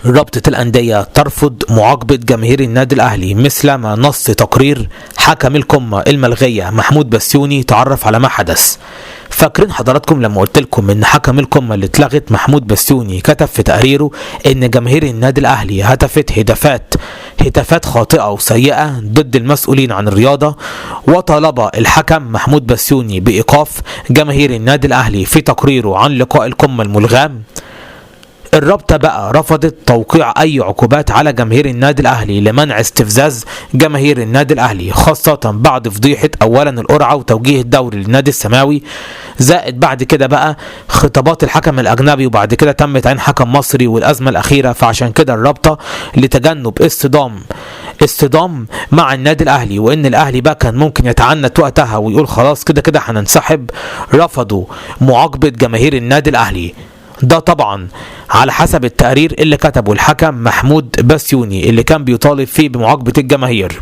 رابطة الأندية ترفض معاقبة جماهير النادي الأهلي مثل ما نص تقرير حكم القمة الملغية محمود بسيوني تعرف على ما حدث. فاكرين حضراتكم لما قلت لكم ان حكم القمة اللي اتلغت محمود بسيوني كتب في تقريره ان جماهير النادي الأهلي هتفت هتافات خاطئة وسيئة ضد المسؤولين عن الرياضة، وطالب الحكم محمود بسيوني بإيقاف جماهير النادي الأهلي في تقريره عن لقاء القمة الملغام. الرابطة بقى رفضت توقيع أي عقوبات على جماهير النادي الأهلي لمنع استفزاز جماهير النادي الأهلي، خاصة بعد فضيحة أولا القرعة وتوجيه الدوري للنادي السماوي، زائد بعد كده بقى خطابات الحكم الأجنبي، وبعد كده تم تعيين حكم مصري والأزمة الأخيرة. فعشان كده الرابطة لتجنب اصطدام مع النادي الأهلي وإن الأهلي بقى كان ممكن يتعنت وقتها ويقول خلاص كده هننسحب، رفضوا معاقبة جماهير النادي الأهلي. ده طبعا على حسب التقرير اللي كتبه الحكم محمود بسيوني اللي كان بيطالب فيه بمعاقبة الجماهير.